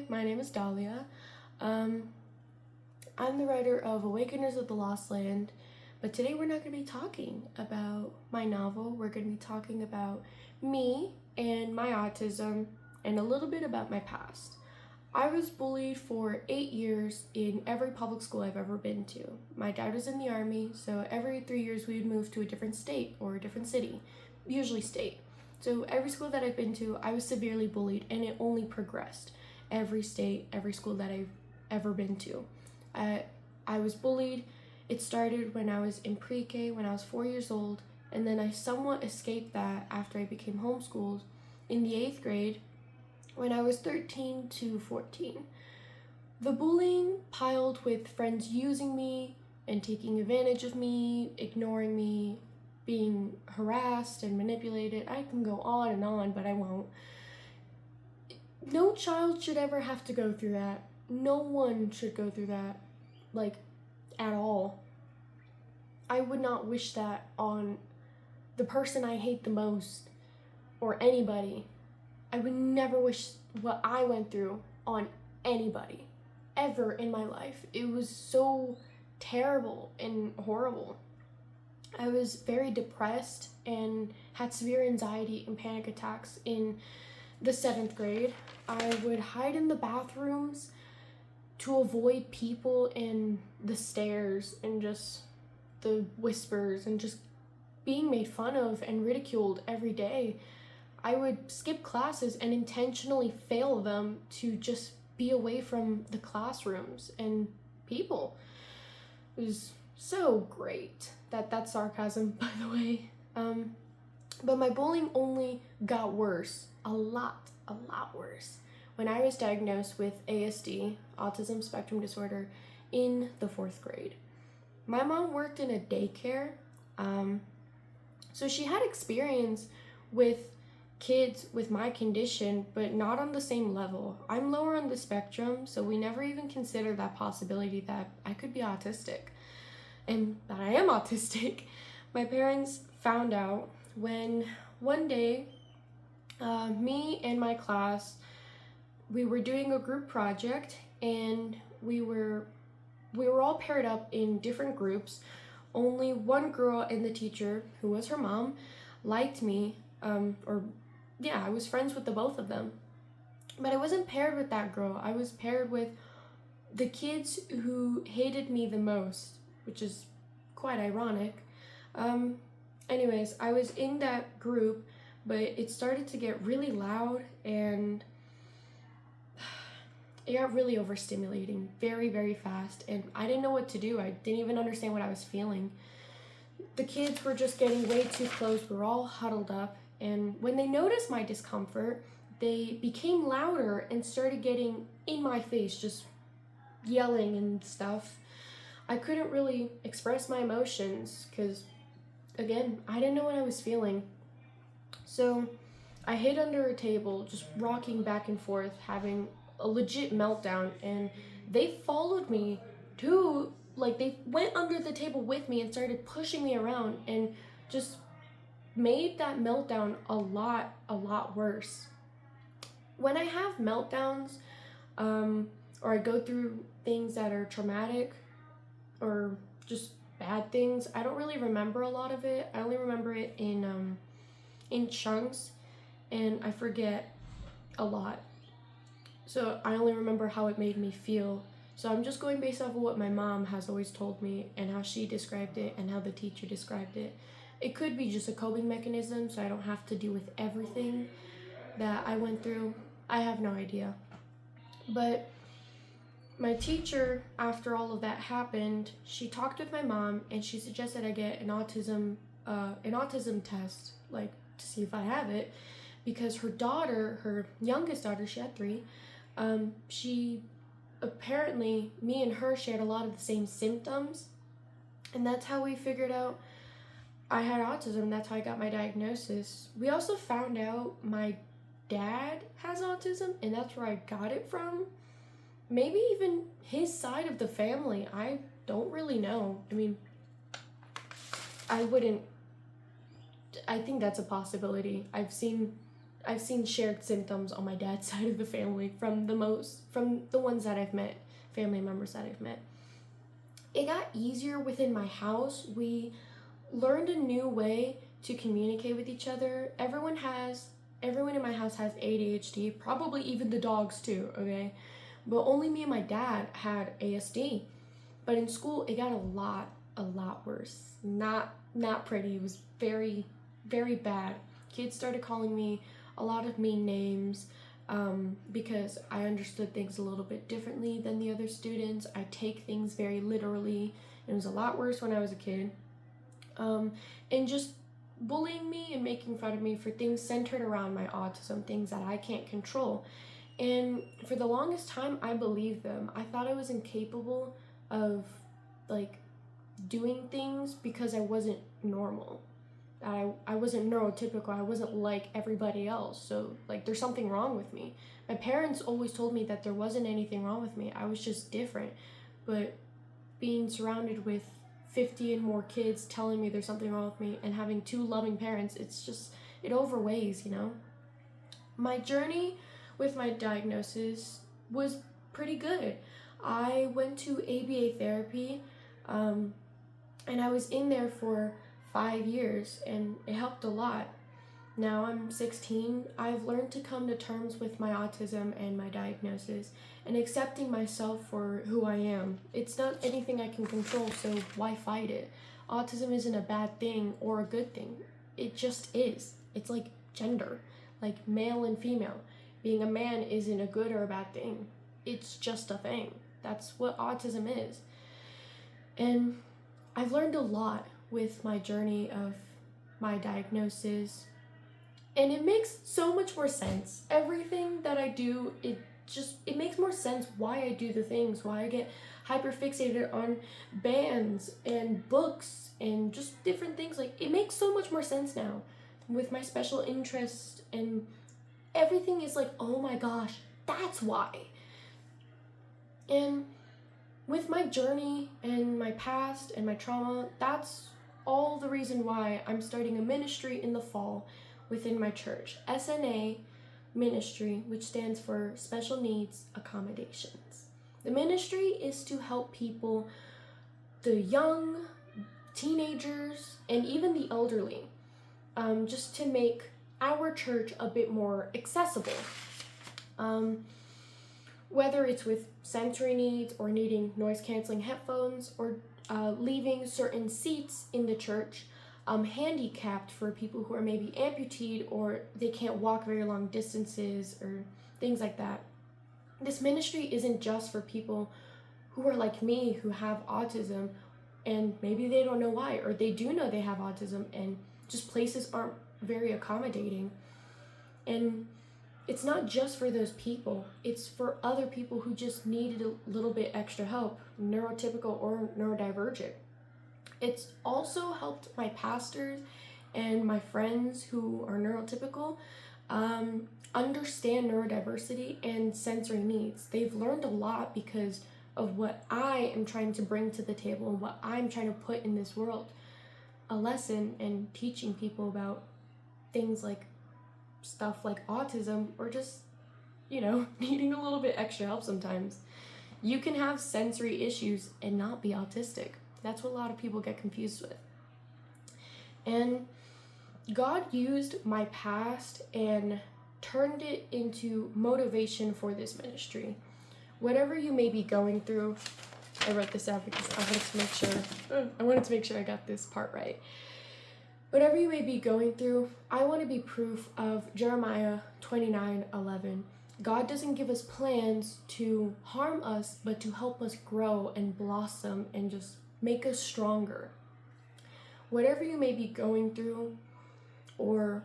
my name is Dahlia. I'm the writer of Awakeners of the Lost Land, but today we're not going to be talking about my novel. We're going to be talking about me and my autism and a little bit about my past. I was bullied for 8 years in every public school I've ever been to. My dad was in the Army, so every 3 years we would move to a different state or a different city, usually state. So every school that I've been to, I was severely bullied, and it only progressed. Every state, every school that I've ever been to. I was bullied. It started when I was in pre-K, when I was 4 years old, and then I somewhat escaped that after I became homeschooled in the 8th grade when I was 13 to 14. The bullying piled with friends using me and taking advantage of me, ignoring me, being harassed and manipulated. I can go on, but I won't. No child should ever have to go through that. No one should go through that, at all. I would not wish that on the person I hate the most or anybody. I would never wish what I went through on anybody ever in my life. It was so terrible and horrible. I was very depressed and had severe anxiety and panic attacks in the 7th grade. I would hide in the bathrooms to avoid people and the stares and just the whispers and just being made fun of and ridiculed every day. I would skip classes and intentionally fail them to just be away from the classrooms and people. It was so great. That's sarcasm, by the way. But my bullying only got worse, a lot worse, when I was diagnosed with ASD, Autism Spectrum Disorder, in the 4th grade. My mom worked in a daycare, so she had experience with kids with my condition, but not on the same level. I'm lower on the spectrum, so we never even considered that possibility that I could be autistic and that I am autistic. My parents found out when one day me and my class, we were doing a group project, and we were all paired up in different groups. Only one girl and the teacher, who was her mom, liked me, I was friends with the both of them. But I wasn't paired with that girl. I was paired with the kids who hated me the most, which is quite ironic. Anyways, I was in that group, but it started to get really loud and it got really overstimulating very, very fast, and I didn't know what to do. I didn't even understand what I was feeling. The kids were just getting way too close. We were all huddled up, and when they noticed my discomfort, they became louder and started getting in my face, just yelling and stuff. I couldn't really express my emotions because, again, I didn't know what I was feeling. So I hid under a table, just rocking back and forth, having a legit meltdown, and they followed me to, they went under the table with me and started pushing me around and just made that meltdown a lot worse. When I have meltdowns, or I go through things that are traumatic or just bad things, I don't really remember a lot of it. I only remember it in chunks, and I forget a lot. So I only remember how it made me feel. So I'm just going based off of what my mom has always told me and how she described it and how the teacher described it. It could be just a coping mechanism, so I don't have to deal with everything that I went through. I have no idea. But my teacher, after all of that happened, she talked with my mom and she suggested I get an autism test, to see if I have it, because her daughter, her youngest daughter, she had 3, she apparently, me and her shared a lot of the same symptoms, and that's how we figured out I had autism. That's how I got my diagnosis. We also found out my dad has autism, and that's where I got it from. Maybe even his side of the family. I don't really know. I think that's a possibility. I've seen shared symptoms on my dad's side of the family from the ones that I've met, family members that I've met. It got easier within my house. We learned a new way to communicate with each other. Everyone in my house has ADHD, probably even the dogs too, okay? But only me and my dad had ASD. But in school, it got a lot worse. Not pretty. It was very, very bad. Kids started calling me a lot of mean names because I understood things a little bit differently than the other students. I take things very literally. It was a lot worse when I was a kid. And just bullying me and making fun of me for things centered around my autism, things that I can't control. And for the longest time, I believed them. I thought I was incapable of, like, doing things because I wasn't normal. I wasn't neurotypical. I wasn't like everybody else. So, like, there's something wrong with me. My parents always told me that there wasn't anything wrong with me. I was just different. But being surrounded with 50 and more kids telling me there's something wrong with me and having two loving parents, it overweighs, you know? My journey with my diagnosis was pretty good. I went to ABA therapy, and I was in there for 5 years, and it helped a lot. Now I'm 16. I've learned to come to terms with my autism and my diagnosis and accepting myself for who I am. It's not anything I can control, so why fight it? Autism isn't a bad thing or a good thing. It just is. It's like gender, like male and female. Being a man isn't a good or a bad thing. It's just a thing. That's what autism is. And I've learned a lot with my journey of my diagnosis, and it makes so much more sense. Everything that I do, it makes more sense why I do the things, why I get hyper fixated on bands and books and just different things. Like, it makes so much more sense now with my special interests, and everything is like, oh my gosh, that's why. And with my journey and my past and my trauma, that's all the reason why I'm starting a ministry in the fall within my church. SNA Ministry, which stands for Special Needs Accommodations. The ministry is to help people, the young, teenagers, and even the elderly, just to make our church a bit more accessible. Whether it's with sensory needs or needing noise-canceling headphones or leaving certain seats in the church handicapped for people who are maybe amputated or they can't walk very long distances or things like that. This ministry isn't just for people who are like me, who have autism, and maybe they don't know why, or they do know they have autism and just places aren't very accommodating. And it's not just for those people, it's for other people who just needed a little bit extra help, neurotypical or neurodivergent. It's also helped my pastors and my friends who are neurotypical understand neurodiversity and sensory needs. They've learned a lot because of what I am trying to bring to the table and what I'm trying to put in this world. A lesson and teaching people about things like stuff like autism or just, needing a little bit extra help sometimes. You can have sensory issues and not be autistic. That's what a lot of people get confused with. And God used my past and turned it into motivation for this ministry. Whatever you may be going through, I wrote this out because I wanted to make sure I got this part right. Whatever you may be going through, I want to be proof of Jeremiah 29:11. God doesn't give us plans to harm us, but to help us grow and blossom and just make us stronger. Whatever you may be going through or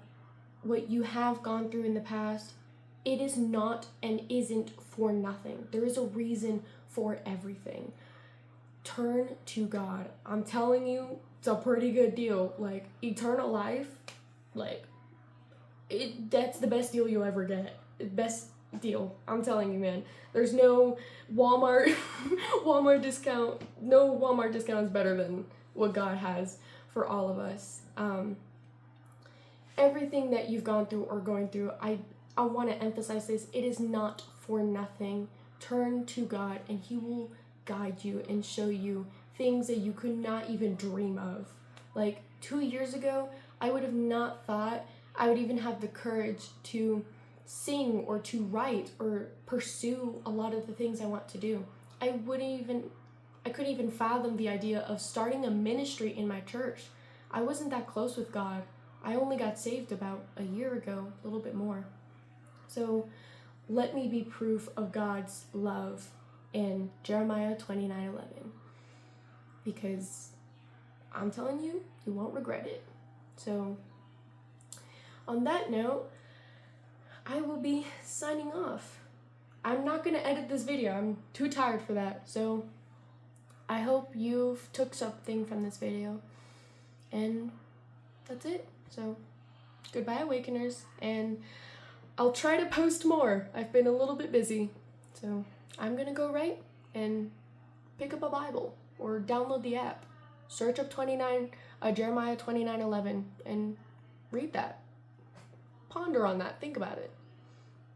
what you have gone through in the past, it is not and isn't for nothing. There is a reason for everything. Turn to God. I'm telling you, it's a pretty good deal. Like, eternal life, that's the best deal you'll ever get. Best deal. I'm telling you, man. There's no Walmart discount. No Walmart discount is better than what God has for all of us. everything that you've gone through or going through, I want to emphasize this. It is not for nothing. Turn to God and He will guide you and show you things that you could not even dream of. Like 2 years ago, I would have not thought I would even have the courage to sing or to write or pursue a lot of the things I want to do. I couldn't even fathom the idea of starting a ministry in my church. I wasn't that close with God. I only got saved about a year ago, a little bit more. So let me be proof of God's love in Jeremiah 29:11. Because I'm telling you, you won't regret it. So on that note, I will be signing off. I'm not going to edit this video. I'm too tired for that. So I hope you've took something from this video. And that's it. So goodbye, Awakeners. And I'll try to post more. I've been a little bit busy. So I'm going to go right and pick up a Bible or download the app. Search up Jeremiah 29:11 and read that. Ponder on that. Think about it.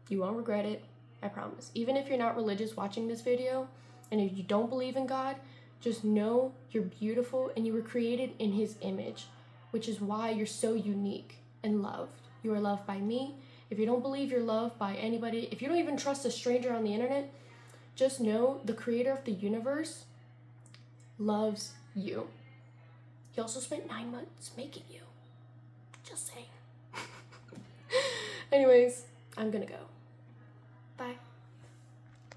You won't regret it. I promise. Even if you're not religious watching this video, and if you don't believe in God, just know you're beautiful and you were created in His image, which is why you're so unique and loved. You are loved by me. If you don't believe you're loved by anybody, if you don't even trust a stranger on the internet, just know the creator of the universe loves you. He also spent 9 months making you. Just saying. Anyways, I'm gonna go. Bye.